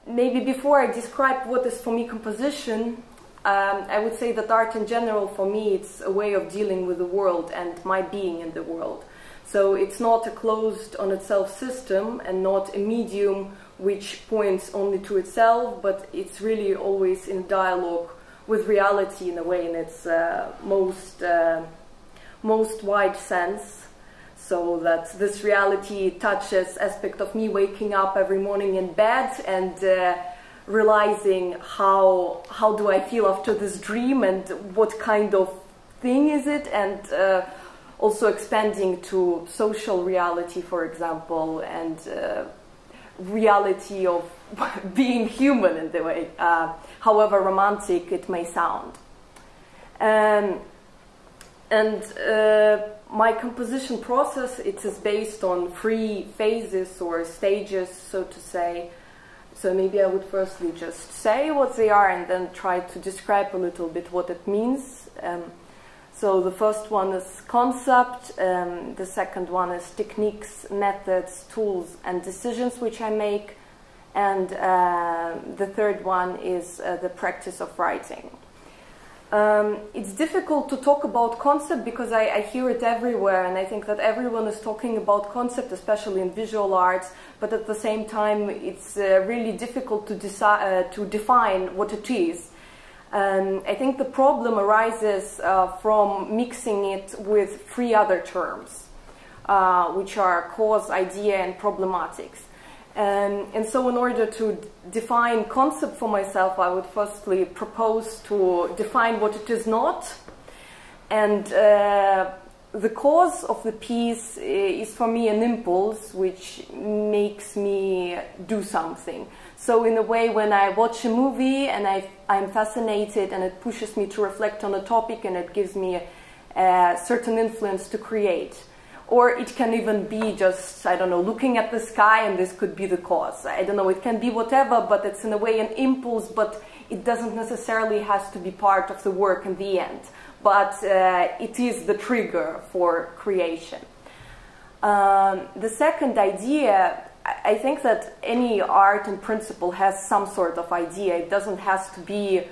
maybe before I describe what is for me composition, I would say that art in general for me it's a way of dealing with the world and my being in the world. So it's not a closed on itself system and not a medium which points only to itself, but it's really always in dialogue with reality in a way in its most wide sense. So that this reality touches aspect of me waking up every morning in bed and realizing how do I feel after this dream and what kind of thing is it, and also expanding to social reality, for example, and reality of being human in the way, however romantic it may sound. My composition process, it is based on 3 phases or stages, so to say. So maybe I would firstly just say what they are and then try to describe a little bit what it means. So the first one is concept, the second one is techniques, methods, tools and decisions which I make, and the third one is the practice of writing. It's difficult to talk about concept because I hear it everywhere, and I think that everyone is talking about concept, especially in visual arts, but at the same time it's really difficult to define what it is. I think the problem arises from mixing it with 3 other terms, which are cause, idea and problematics. And so in order to define concept for myself, I would firstly propose to define what it is not. And the cause of the piece is for me an impulse which makes me do something. So in a way, when I watch a movie and I'm fascinated and it pushes me to reflect on a topic and it gives me a certain influence to create. Or it can even be just, I don't know, looking at the sky, and this could be the cause. I don't know, it can be whatever, but it's in a way an impulse, but it doesn't necessarily have to be part of the work in the end. But it is the trigger for creation. The second idea, I think that any art in principle has some sort of idea. It doesn't have to be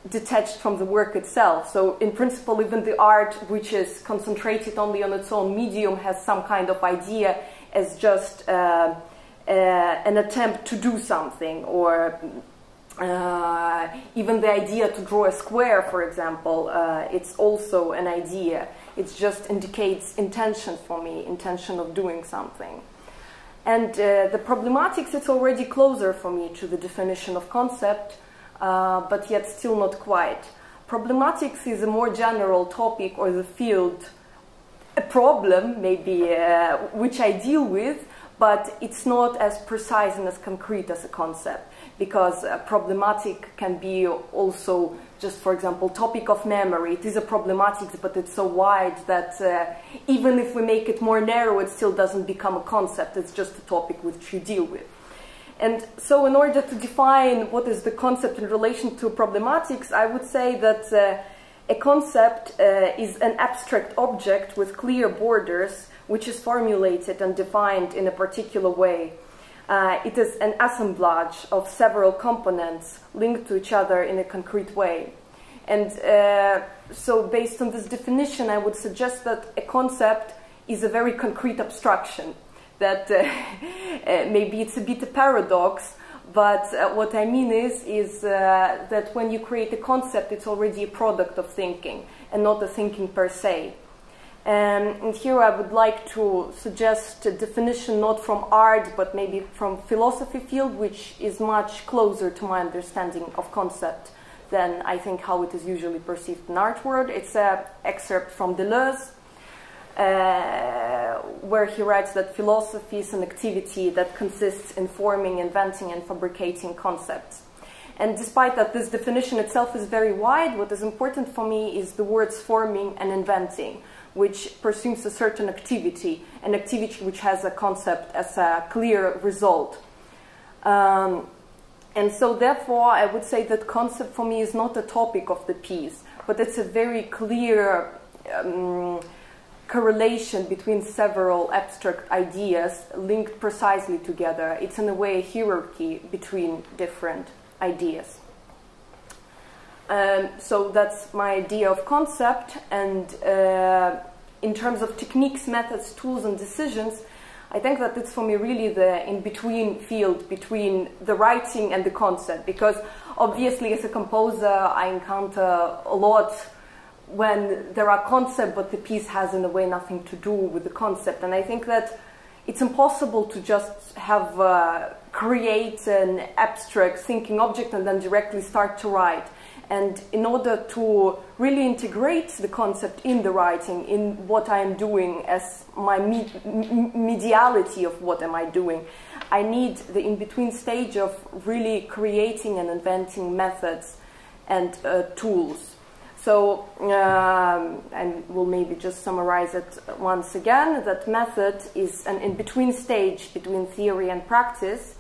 detached from the work itself. So in principle, even the art which is concentrated only on its own medium has some kind of idea as just an attempt to do something, or even the idea to draw a square, for example, it's also an idea. It just indicates intention for me, intention of doing something. And the problematics, it's already closer for me to the definition of concept, but yet still not quite. Problematics is a more general topic, or the field, a problem maybe, which I deal with, but it's not as precise and as concrete as a concept, because problematic can be also just, for example, topic of memory. It is a problematic, but it's so wide that even if we make it more narrow, it still doesn't become a concept. It's just a topic which you deal with. And so in order to define what is the concept in relation to problematics, I would say that a concept is an abstract object with clear borders, which is formulated and defined in a particular way. It is an assemblage of several components linked to each other in a concrete way. And so based on this definition, I would suggest that a concept is a very concrete abstraction. That maybe it's a bit a paradox, but what I mean is that when you create a concept, it's already a product of thinking and not a thinking per se. And here I would like to suggest a definition not from art, but maybe from philosophy field, which is much closer to my understanding of concept than I think how it is usually perceived in art world. It's an excerpt from Deleuze, where he writes that philosophy is an activity that consists in forming, inventing, and fabricating concepts. And despite that this definition itself is very wide, what is important for me is the words forming and inventing, which pursues a certain activity, an activity which has a concept as a clear result. And so therefore I would say that concept for me is not a topic of the piece, but it's a very clear correlation between several abstract ideas linked precisely together. It's in a way a hierarchy between different ideas. So that's my idea of concept, and in terms of techniques, methods, tools, and decisions, I think that it's for me really the in-between field between the writing and the concept, because obviously as a composer I encounter a lot when there are concepts but the piece has in a way nothing to do with the concept, and I think that it's impossible to just have create an abstract thinking object and then directly start to write. And in order to really integrate the concept in the writing, in what I am doing as my mediality of what am I doing, I need the in-between stage of really creating and inventing methods and tools. So, and we'll maybe just summarize it once again, that method is an in-between stage between theory and practice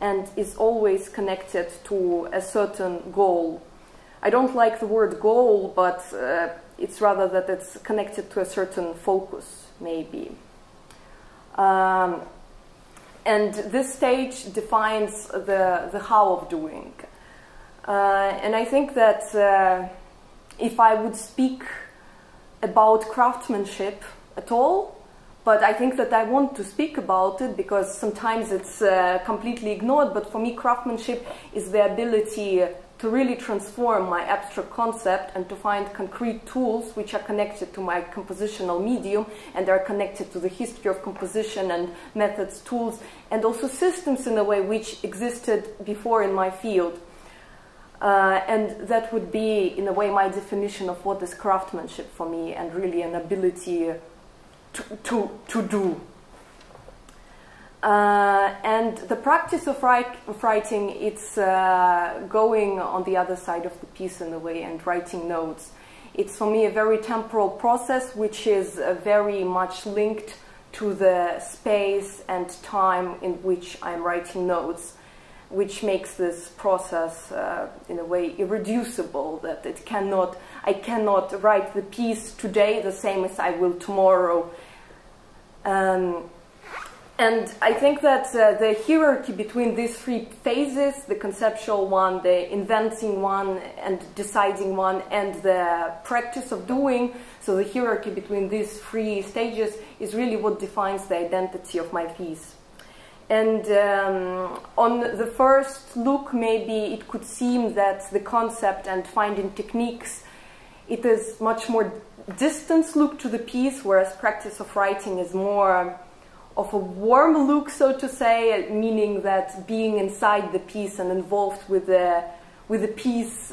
and is always connected to a certain goal. I don't like the word goal, but it's rather that it's connected to a certain focus, maybe. And this stage defines the how of doing. And I think that if I would speak about craftsmanship at all, but I think that I want to speak about it because sometimes it's completely ignored, but for me craftsmanship is the ability to really transform my abstract concept and to find concrete tools which are connected to my compositional medium and are connected to the history of composition and methods, tools, and also systems in a way which existed before in my field. And that would be, in a way, my definition of what is craftsmanship for me, and really an ability to do. And the practice of writing, it's going on the other side of the piece in a way and writing notes. It's for me a very temporal process which is very much linked to the space and time in which I'm writing notes, which makes this process in a way irreducible, that I cannot write the piece today the same as I will tomorrow. And I think that the hierarchy between these three phases, the conceptual one, the inventing one, and deciding one, and the practice of doing, so the hierarchy between these three stages is really what defines the identity of my piece. And on the first look, maybe it could seem that the concept and finding techniques, it is much more distant look to the piece, whereas practice of writing is more of a warm look, so to say, meaning that being inside the piece and involved with the piece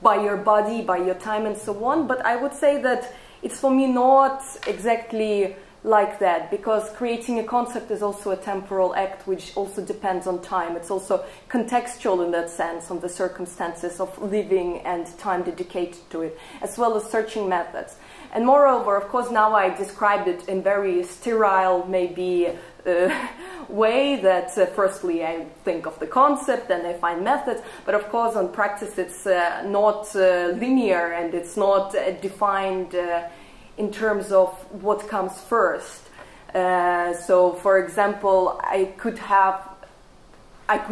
by your body, by your time, and so on. But I would say that it's for me not exactly like that, because creating a concept is also a temporal act which also depends on time. It's also contextual in that sense, on the circumstances of living and time dedicated to it, as well as searching methods. And moreover, of course, now I described it in very sterile, maybe, way that firstly I think of the concept, then I find methods, but of course on practice it's not linear and it's not defined in terms of what comes first. So, for example, I could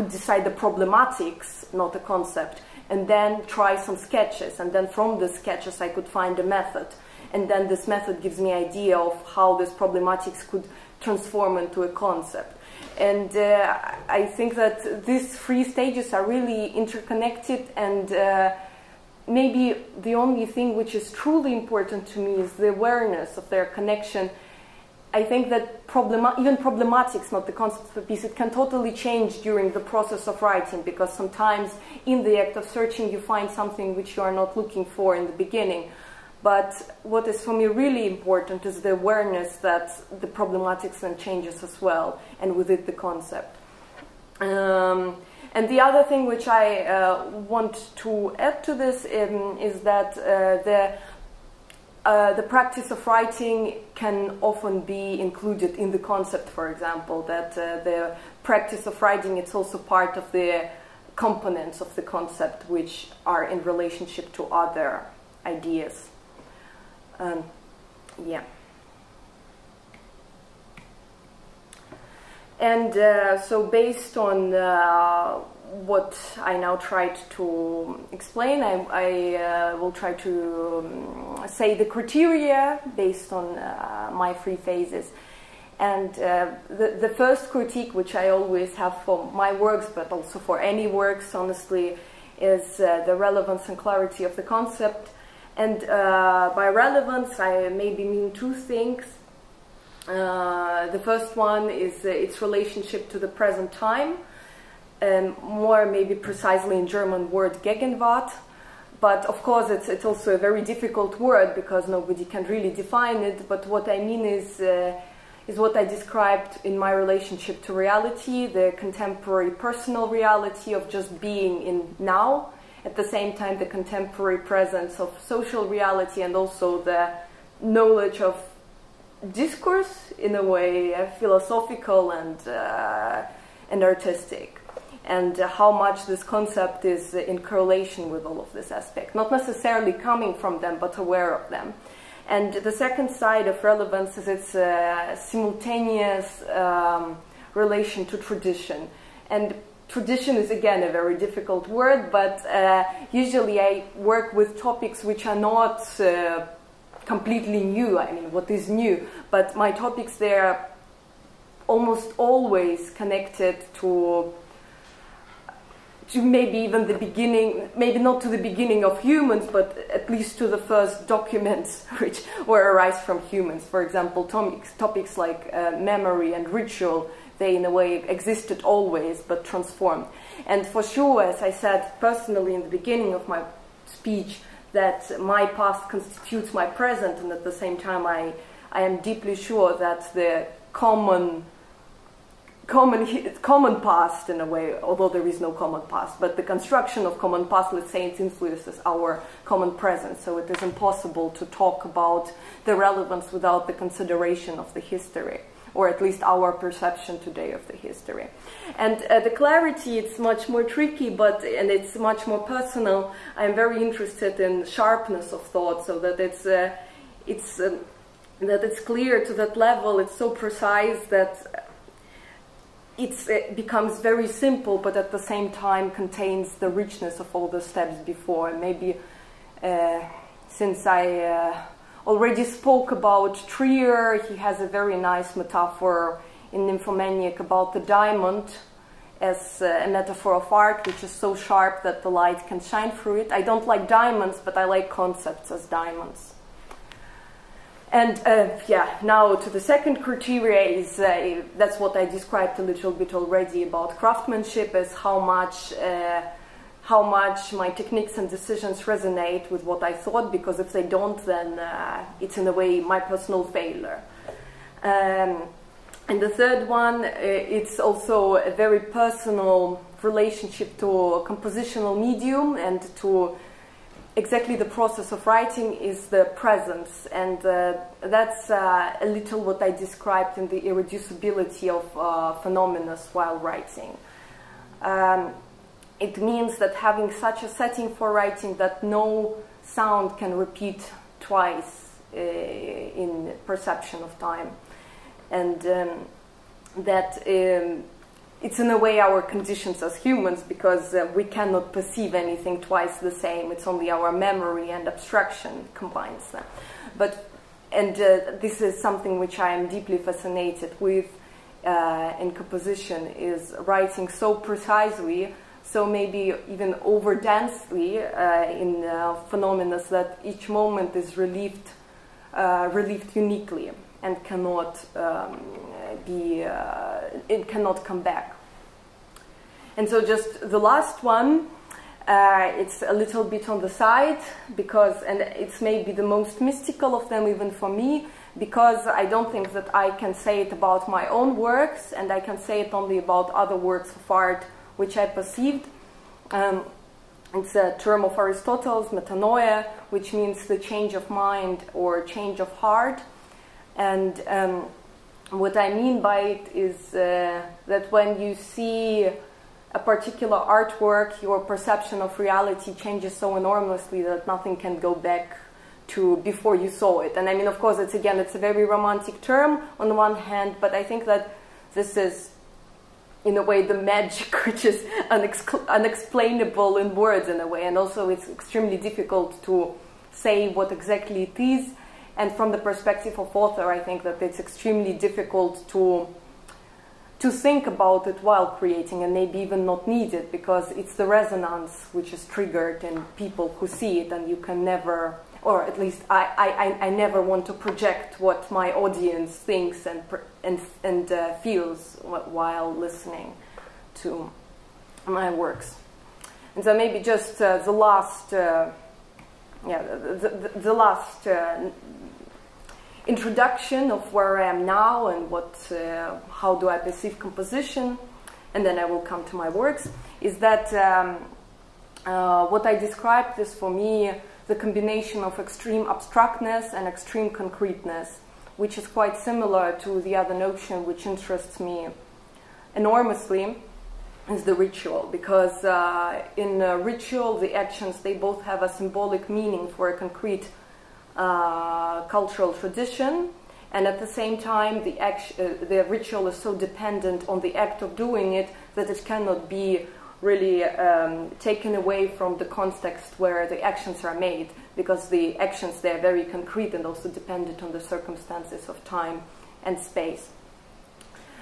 decide the problematics, not a concept, and then try some sketches, and then from the sketches I could find a method. And then this method gives me an idea of how this problematics could transform into a concept. And I think that these three stages are really interconnected, and maybe the only thing which is truly important to me is the awareness of their connection. I think that even problematics, not the concept of the piece, it can totally change during the process of writing, because sometimes in the act of searching you find something which you are not looking for in the beginning. But what is for me really important is the awareness that the problematics then changes as well, and with it the concept. And the other thing which I want to add to this is that the practice of writing can often be included in the concept, for example, that the practice of writing, it's also part of the components of the concept which are in relationship to other ideas. Yeah. And so based on what I now tried to explain, I will try to say the criteria based on my three phases. And the first critique, which I always have for my works, but also for any works, honestly, is the relevance and clarity of the concept. And by relevance, I maybe mean two things. The first one is its relationship to the present time, more maybe precisely in German word Gegenwart. But of course it's also a very difficult word because nobody can really define it. But what I mean is what I described in my relationship to reality, the contemporary personal reality of just being in now, at the same time the contemporary presence of social reality, and also the knowledge of discourse in a way, philosophical and artistic, and how much this concept is in correlation with all of this aspect, not necessarily coming from them but aware of them. And the second side of relevance is its simultaneous relation to tradition. And tradition is again a very difficult word, but usually I work with topics which are not completely new. I mean, what is new? But my topics, they are almost always connected to maybe even the beginning, maybe not to the beginning of humans, but at least to the first documents which were arise from humans. For example, topics like memory and ritual, they in a way existed always but transformed. And for sure, as I said personally in the beginning of my speech, that my past constitutes my present, and at the same time I am deeply sure that the common past, in a way, although there is no common past, but the construction of common past, let's say, it influences our common present. So it is impossible to talk about the relevance without the consideration of the history, or at least our perception today of the history. And the clarity, it's much more tricky, and it's much more personal. I'm very interested in sharpness of thought, so that it's clear to that level. It's so precise that it becomes very simple, but at the same time contains the richness of all the steps before. Maybe since I already spoke about Trier, he has a very nice metaphor in Nymphomaniac about the diamond as a metaphor of art, which is so sharp that the light can shine through it. I don't like diamonds, but I like concepts as diamonds. And now to the second criteria is, that's what I described a little bit already about craftsmanship, is how much my techniques and decisions resonate with what I thought, because if they don't, then it's in a way my personal failure. And the third one, it's also a very personal relationship to a compositional medium, and to exactly the process of writing is the presence, and that's a little what I described in the irreducibility of phenomena while writing. It means that having such a setting for writing that no sound can repeat twice in perception of time, and that it's in a way our conditions as humans, because we cannot perceive anything twice the same. It's only our memory and abstraction combines them. This is something which I am deeply fascinated with in composition, is writing so precisely, so maybe even over densely in phenomena, that each moment is relieved uniquely and cannot it cannot come back. And so just the last one, it's a little bit on the side, and it's maybe the most mystical of them even for me, because I don't think that I can say it about my own works, and I can say it only about other works of art which I perceived. It's a term of Aristotle's, metanoia, which means the change of mind or change of heart. And what I mean by it is that when you see a particular artwork, your perception of reality changes so enormously that nothing can go back to before you saw it. And I mean, of course, it's a very romantic term on the one hand, but I think that this is in a way, the magic which is unexplainable in words in a way, and also it's extremely difficult to say what exactly it is. And from the perspective of author, I think that it's extremely difficult to think about it while creating, and maybe even not need it, because it's the resonance which is triggered in people who see it, and you can never, or at least I never want to project what my audience thinks and feels while listening to my works. And so maybe just the last introduction of where I am now and how do I perceive composition, and then I will come to my works, is that what I described is for me the combination of extreme abstractness and extreme concreteness, which is quite similar to the other notion which interests me enormously, is the ritual, because in ritual the actions, they both have a symbolic meaning for a concrete cultural tradition, and at the same time the ritual is so dependent on the act of doing it that it cannot be really taken away from the context where the actions are made, because the actions, they are very concrete and also dependent on the circumstances of time and space.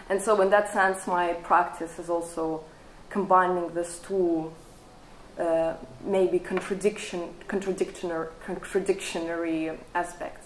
And so in that sense my practice is also combining these two maybe contradictionary aspects.